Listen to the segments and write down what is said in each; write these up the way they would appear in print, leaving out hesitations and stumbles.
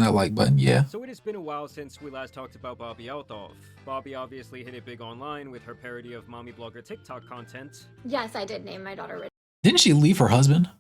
that like button. Yeah. So it has been a while since we last talked about Bobbi Althoff. Bobbi obviously hit it big online with her parody of mommy blogger TikTok content. Yes, I did name my daughter Richard. Didn't she leave her husband?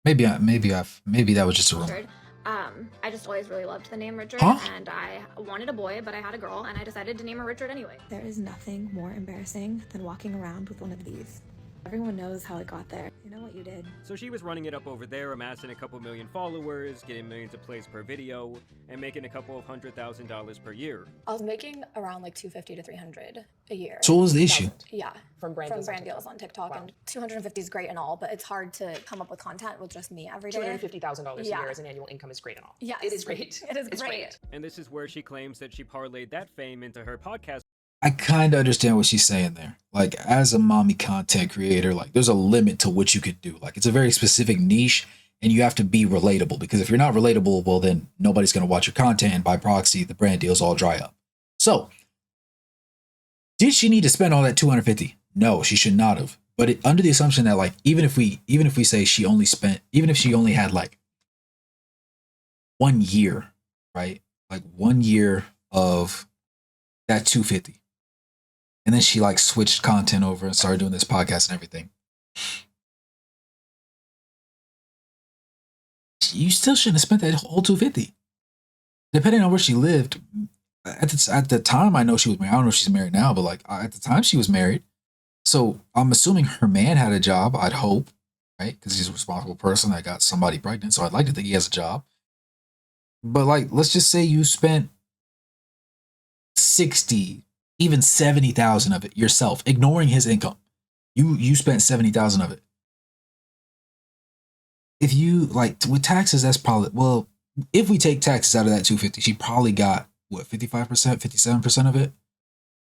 Maybe that was just a rumor. I just always really loved the name Richard, Huh? and I wanted a boy, but I had a girl, and I decided to name her Richard anyway. There is nothing more embarrassing than walking around with one of these. Everyone knows how it got there. You know what you did. So she was running it up over there, amassing a couple million followers, getting millions of plays per video, and making a couple of $100,000 per year. I was making around like $250 to $300 a year. So what was the issue? Yeah, From brand deals on TikTok. Wow. And 250 is great and all, but it's hard to come up with content with just me every day. $250,000 a Yeah. year as an annual income is great and all. Yes. It is great. It is It's great. And this is where she claims that she parlayed that fame into her podcast. I kind of understand what she's saying there. Like, as a mommy content creator, like, there's a limit to what you could do. Like, it's a very specific niche, and you have to be relatable. Because if you're not relatable, well, then nobody's going to watch your content, and by proxy, the brand deals all dry up. So, did she need to spend all that $250? No, she should not have. But under the assumption that, like, even if we say she only spent, even if she only had like 1 year, right? Like 1 year of that $250. And then she like switched content over and started doing this podcast and everything. You still shouldn't have spent that whole $250. Depending on where she lived, at the time, I know she was married. I don't know if she's married now, but like at the time she was married. So I'm assuming her man had a job, I'd hope, right? Because he's a responsible person that got somebody pregnant. So I'd like to think he has a job. But like, let's just say you spent 60, even 70,000 of it yourself, ignoring his income. You spent 70,000 of it. If you like with taxes, that's probably, well, if we take taxes out of that 250, she probably got what, 55%, 57% of it.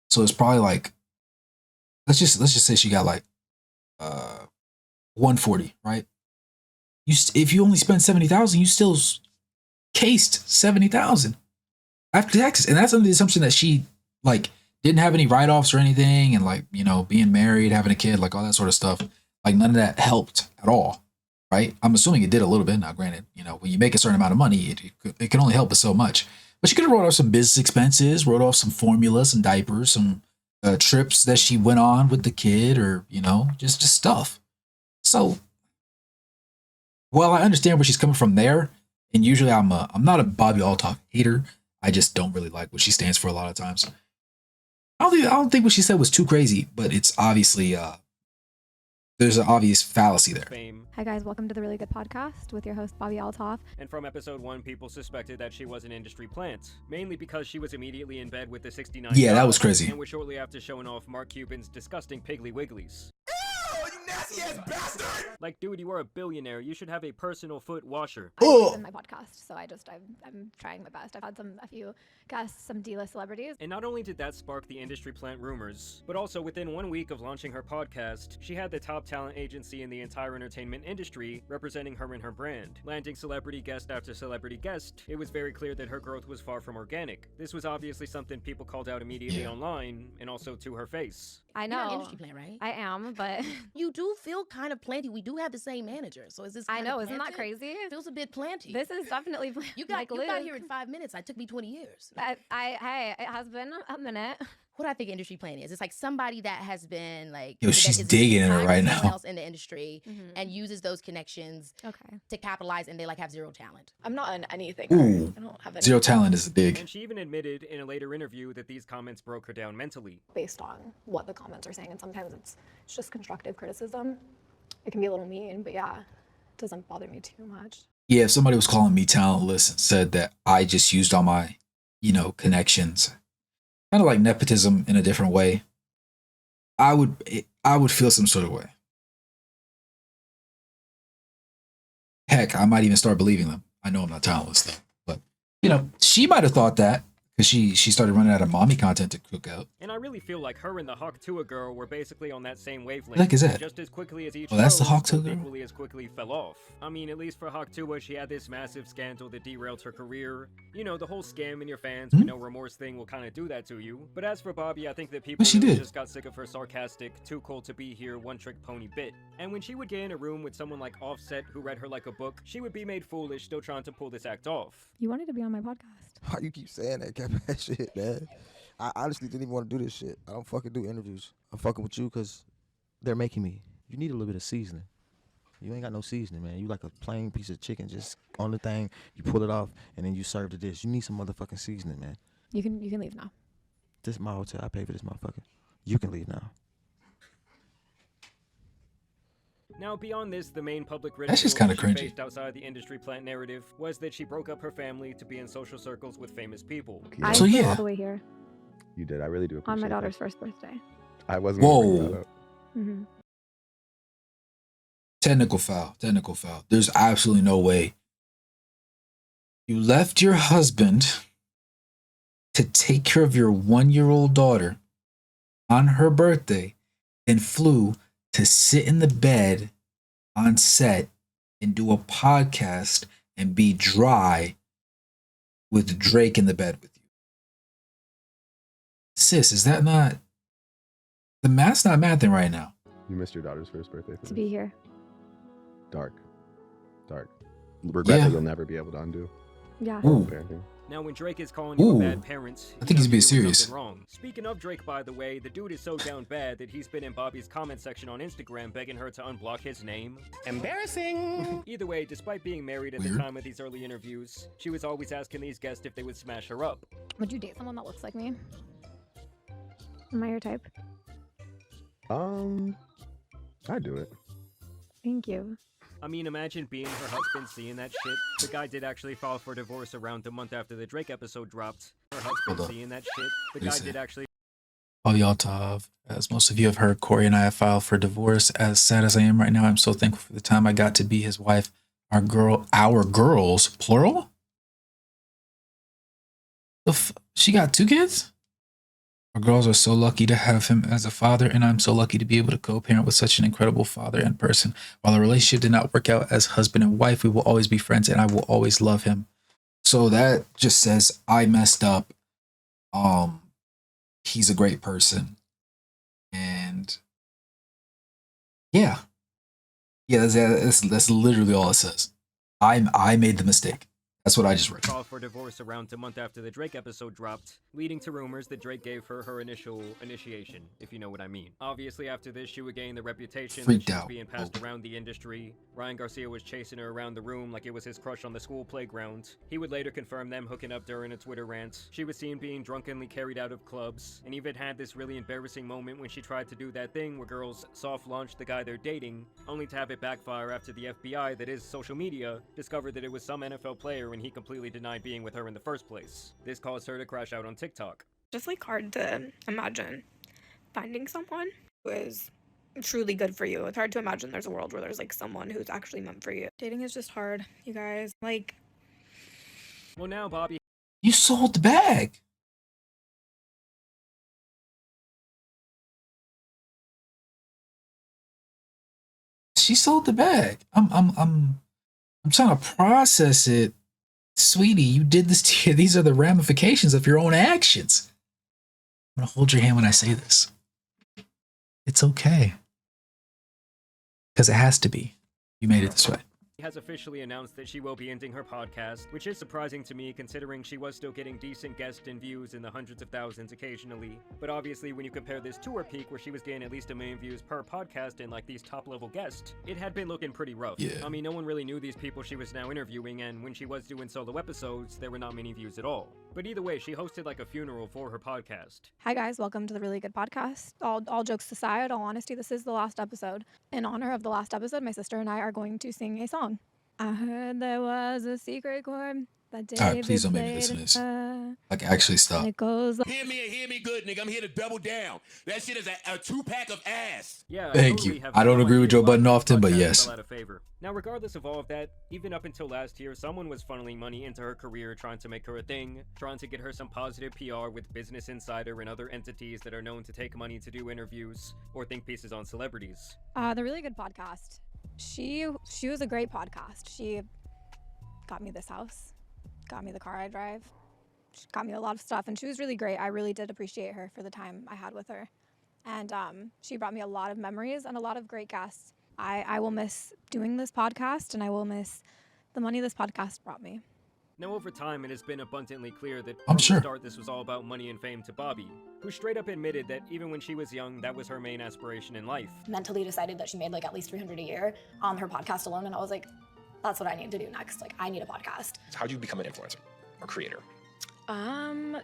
So it's probably like, let's just say she got like 140, right? If you only spend 70,000, you still cased 70,000 after taxes. And that's under the assumption that she like didn't have any write-offs or anything, and like, you know, being married, having a kid, like all that sort of stuff. Like none of that helped at all, right? I'm assuming it did a little bit. Now, granted, you know, when you make a certain amount of money, it can only help but so much. But she could have wrote off some business expenses, wrote off some formula, some diapers, some trips that she went on with the kid, or, you know, just stuff. So, while I understand where she's coming from there, and usually I'm not a Bobbi Althoff hater. I just don't really like what she stands for a lot of times. I don't think what she said was too crazy, but it's obviously there's an obvious fallacy there. Fame. Hi guys, welcome to the Really Good Podcast with your host Bobbi Althoff. And from episode 1, people suspected that she was an industry plant, mainly because she was immediately in bed with the 69. Yeah, that was crazy. And was shortly after showing off Mark Cuban's disgusting Piggly Wigglies. Nasty ass bastard! Like, dude, you are a billionaire. You should have a personal foot washer. I in my podcast, so I'm trying my best. I've had a few guests, some D-list celebrities. And not only did that spark the industry plant rumors, but also within 1 week of launching her podcast, she had the top talent agency in the entire entertainment industry representing her and her brand. Landing celebrity guest after celebrity guest, it was very clear that her growth was far from organic. This was obviously something people called out immediately online, and also to her face. I know. You're an industry plant, right? I am, but You do feel kind of planty. We do have the same manager, so is this? I kind know, of isn't that planted? crazy? Feels a bit planty. This is definitely you got like you got Liz. here in 5 minutes. It took me 20 years. Hey, it has been a minute. What I think industry plant is, it's like somebody that has been like, Yo, that she's is digging in it behind right someone now. else in the industry and uses those connections Okay. to capitalize, and they like have zero talent. I'm not in anything. Ooh. I don't have any Zero talent is a dig. And she even admitted in a later interview that these comments broke her down mentally. based on what the comments are saying, and sometimes it's just constructive criticism. It can be a little mean, but yeah, it doesn't bother me too much. Yeah, if somebody was calling me talentless and said that I just used all my, you know, connections, kind of like nepotism in a different way, I would feel some sort of way. Heck, I might even start believing them. I know I'm not talentless though, but you know, she might have thought that Because she started running out of mommy content to cook out. And I really feel like her and the Hawk Tuah girl were basically on that same wavelength. What the heck is that? Just as quickly as each Oh, that's the rose, Hawk Tuah both girl? equally as quickly fell off. I mean, at least for Hawk Tuah, she had this massive scandal that derailed her career. You know, the whole scam in your fans with no remorse thing will kind of do that to you. But as for Bobbi, I think that people What she really did? just got sick of her sarcastic, too cool to be here, one-trick pony bit. And when she would get in a room with someone like Offset who read her like a book, she would be made foolish still trying to pull this act off. You wanted to be on my podcast. Why you keep saying that, Kevin? That shit, man. I honestly didn't even want to do this shit. I don't fucking do interviews. I'm fucking with you because they're making me. You need a little bit of seasoning. You ain't got no seasoning, man. You like a plain piece of chicken, just on the thing, you pull it off, and then you serve the dish. You need some motherfucking seasoning, man. You can leave now. This is my hotel. I pay for this motherfucker. You can leave now. Now, beyond this, the main public That's just ridicule kinda she cringy. faced outside the industry plant narrative was that she broke up her family to be in social circles with famous people. I So, flew yeah. all the way here You did. I really do appreciate on my that. daughter's first birthday. I wasn't gonna bring Whoa. that up. Mm-hmm. Technical foul. Technical foul. There's absolutely no way. You left your husband to take care of your 1-year-old daughter on her birthday and flew to sit in the bed on set and do a podcast and be dry with Drake in the bed with you. Sis, is that not... The math's not mathing right now. You missed your daughter's first birthday. To be here. Dark. Regret Yeah. that you'll never be able to undo. Yeah. Ooh. Parenting. Now, when Drake is calling you Ooh. a bad parent, I think he's you know being you did serious. something wrong. Speaking of Drake, by the way, the dude is so down bad that he's been in Bobbi's comment section on Instagram begging her to unblock his name. Embarrassing. Either way, despite being married at the Weird. time of these early interviews, she was always asking these guests if they would smash her up. Would you date someone that looks like me? Am I your type? I do it. Thank you. I mean, imagine being her husband seeing that shit. The guy did actually file for divorce around a month after the Drake episode dropped. Her Hold husband up. seeing that shit. The What is guy did it? actually Bobbi Althoff, as most of you have heard, Corey and I have filed for divorce. As sad as I am right now, I'm so thankful for the time I got to be his wife. Our girls, plural? She got 2 kids? Our girls are so lucky to have him as a father, and I'm so lucky to be able to co-parent with such an incredible father and person. While the relationship did not work out as husband and wife, we will always be friends, and I will always love him. So that just says I messed up. He's a great person. And yeah, that's literally all it says. I made the mistake. That's what I just read. filed for divorce around a month after the Drake episode dropped, leading to rumors that Drake gave her initial initiation, if you know what I mean. Obviously, after this, she would gain the reputation that Freaked she was out. being passed around the industry. Ryan Garcia was chasing her around the room like it was his crush on the school playground. He would later confirm them hooking up during a Twitter rant. She was seen being drunkenly carried out of clubs, and even had this really embarrassing moment when she tried to do that thing where girls soft launch the guy they're dating, only to have it backfire after the FBI, that is social media, discovered that it was some NFL player and he completely denied being with her in the first place. This caused her to crash out on TikTok. Just like hard to imagine finding someone who is truly good for you. It's hard to imagine there's a world where there's like someone who's actually meant for you. Dating is just hard, you guys. Like, Well, now Bobbi You sold the bag. She sold the bag. I'm trying to process it. Sweetie, you did this to you. These are the ramifications of your own actions. I'm gonna hold your hand when I say this. It's okay. Because it has to be. You made it this way. has officially announced that she will be ending her podcast, which is surprising to me considering she was still getting decent guests and views in the hundreds of thousands occasionally. But obviously when you compare this to her peak where she was getting at least 1 million views per podcast and like these top level guests, it had been looking pretty rough. Yeah. I mean, no one really knew these people she was now interviewing, and when she was doing solo episodes, there were not many views at all. But either way, she hosted like a funeral for her podcast. Hi guys, welcome to the Really Good Podcast. All jokes aside, all honesty, this is the last episode. In honor of the last episode, my sister and I are going to sing a song. I heard there was a secret chord All right, please don't make me listen to this. Like, actually stop. It goes. Hear me good, nigga. I'm here to double down. That shit is a 2-pack of ass. Yeah, Thank you. I don't agree with Joe Budden often, but yes. Fell out of favor. Now, regardless of all of that, even up until last year, someone was funneling money into her career, trying to make her a thing, trying to get her some positive PR with Business Insider and other entities that are known to take money to do interviews or think pieces on celebrities. The Really Good Podcast. She was a great podcast. She got me this house, got me the car I drive. She got me a lot of stuff, and she was really great. I really did appreciate her for the time I had with her. And she brought me a lot of memories and a lot of great guests. I will miss doing this podcast, and I will miss the money this podcast brought me. Now, over time, it has been abundantly clear that I'm from sure. the start this was all about money and fame to Bobbi, who straight up admitted that even when she was young, that was her main aspiration in life. Mentally decided that she made like at least $300 a year on her podcast alone, and I was like, that's what I need to do next. Like, I need a podcast. How do you become an influencer or creator?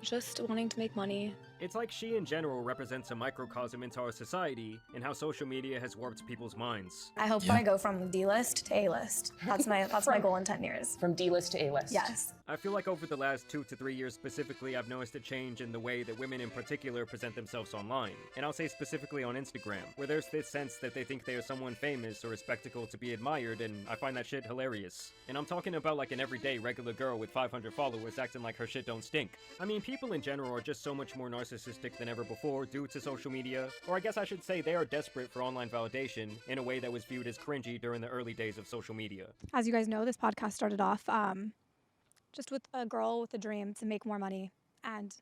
Just wanting to make money. It's like she in general represents a microcosm into our society and how social media has warped people's minds. I hope that I go from D-list to A-list. That's my goal in 10 years. From D-list to A-list. Yes. I feel like over the last 2 to 3 years specifically, I've noticed a change in the way that women in particular present themselves online. And I'll say specifically on Instagram, where there's this sense that they think they are someone famous or a spectacle to be admired, and I find that shit hilarious. And I'm talking about like an everyday regular girl with 500 followers acting like her shit don't stink. I mean, people in general are just so much more narcissistic than ever before due to social media, or I guess I should say they are desperate for online validation in a way that was viewed as cringy during the early days of social media. As you guys know, this podcast started off just with a girl with a dream to make more money. And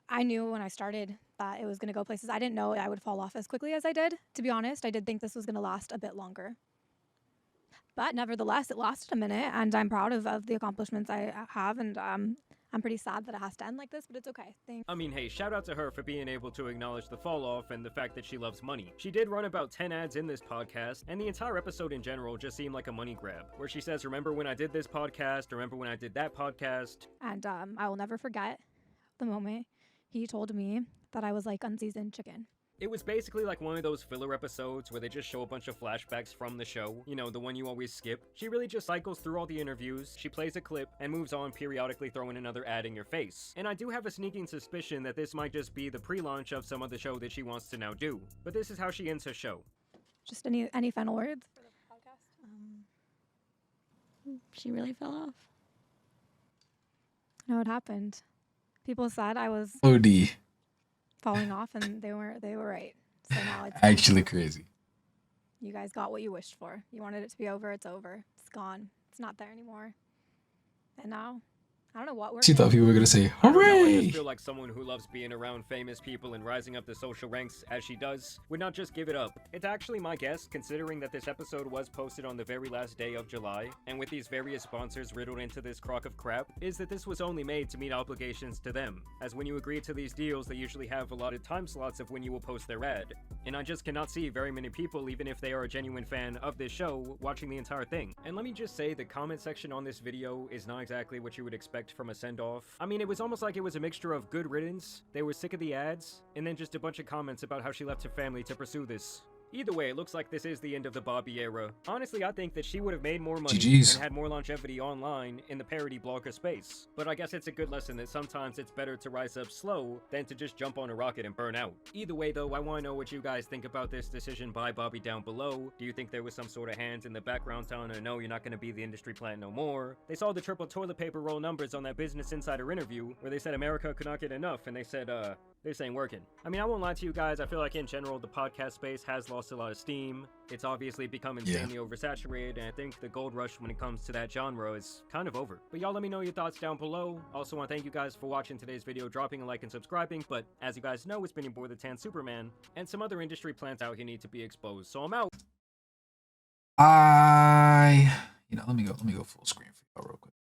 I knew when I started that it was going to go places. I didn't know I would fall off as quickly as I did, to be honest. I did think this was going to last a bit longer. But nevertheless, it lasted a minute, and I'm proud of the accomplishments I have, and I'm pretty sad that it has to end like this, but it's okay. Thanks. I mean, hey, shout out to her for being able to acknowledge the fall off and the fact that she loves money. She did run about 10 ads in this podcast, and the entire episode in general just seemed like a money grab, where she says, remember when I did this podcast, remember when I did that podcast. And I will never forget the moment he told me that I was like unseasoned chicken. It was basically like one of those filler episodes where they just show a bunch of flashbacks from the show, you know, the one you always skip. She really just cycles through all the interviews, she plays a clip, and moves on, periodically throwing another ad in your face. And I do have a sneaking suspicion that this might just be the pre-launch of some of the show that she wants to now do. But this is how she ends her show. Just any final words for the podcast? She really fell off. No, it happened. People said I was OD. falling off, and they were right. So now it's Actually crazy. You guys got what you wished for. You wanted it to be over, it's over. It's gone. It's not there anymore. And now, I don't know what we're She thought people were going to say, I don't know, I hooray! just feel like someone who loves being around famous people and rising up the social ranks as she does would not just give it up. It's actually my guess, considering that this episode was posted on the very last day of July, and with these various sponsors riddled into this crock of crap, is that this was only made to meet obligations to them, as when you agree to these deals they usually have allotted time slots of when you will post their ad. And I just cannot see very many people, even if they are a genuine fan of this show, watching the entire thing. And let me just say, the comment section on this video is not exactly what you would expect from a send-off. I mean, it was almost like it was a mixture of good riddance, they were sick of the ads, and then just a bunch of comments about how she left her family to pursue this. Either way, it looks like this is the end of the Bobbi era. Honestly, I think that she would have made more money GG's. and had more longevity online in the parody blogger space. But I guess it's a good lesson that sometimes it's better to rise up slow than to just jump on a rocket and burn out. Either way though, I want to know what you guys think about this decision by Bobbi down below. Do you think there was some sort of hands in the background telling her, no, you're not going to be the industry plant no more? They saw the triple toilet paper roll numbers on that Business Insider interview where they said America could not get enough, and they said, this ain't working. I mean, I won't lie to you guys, I feel like in general the podcast space has lost a lot of steam. It's obviously become insanely oversaturated, and I think the gold rush when it comes to that genre is kind of over. But y'all let me know your thoughts down below. Also want to thank you guys for watching today's video, dropping a like and subscribing, but as you guys know, it's been your boy the Tan Superman, and some other industry plants out here need to be exposed, so I'm out. Let me go full screen for y'all real quick.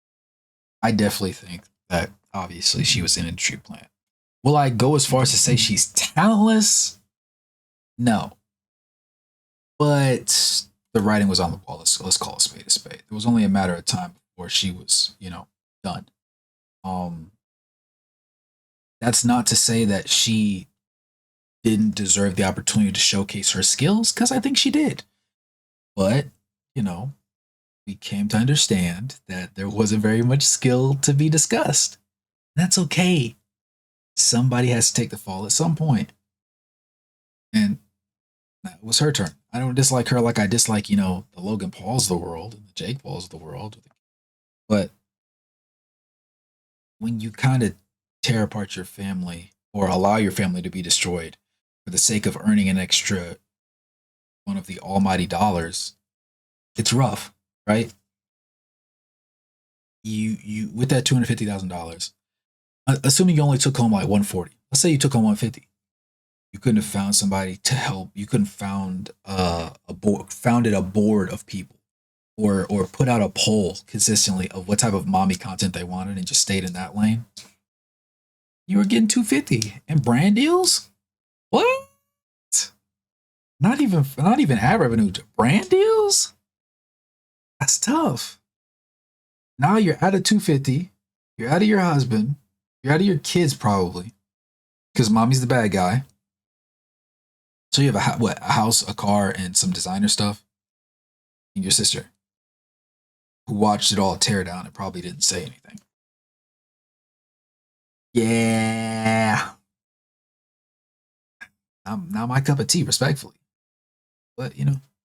I definitely think that obviously she was an industry plant. Will I go as far as to say she's talentless? No. But the writing was on the wall. Let's call a spade a spade. It was only a matter of time before she was, done. That's not to say that she didn't deserve the opportunity to showcase her skills, because I think she did. But, we came to understand that there wasn't very much skill to be discussed. That's okay. Somebody has to take the fall at some point. And that was her turn. I don't dislike her like I dislike, the Logan Pauls of the world and the Jake Pauls of the world. But when you kind of tear apart your family or allow your family to be destroyed for the sake of earning an extra one of the almighty dollars, it's rough, right? You with that $250,000, assuming you only took home like 140. Let's say you took home 150. You couldn't have found somebody to help. You couldn't founded a board of people, or put out a poll consistently of what type of mommy content they wanted and just stayed in that lane. You were getting 250 and brand deals. What? Not even ad revenue, brand deals. That's tough. Now you're out of 250. You're out of your husband. You're out of your kids probably, because mommy's the bad guy. So you have a house, a car, and some designer stuff. And your sister, who watched it all tear down and probably didn't say anything. Yeah. Not my cup of tea, respectfully. But,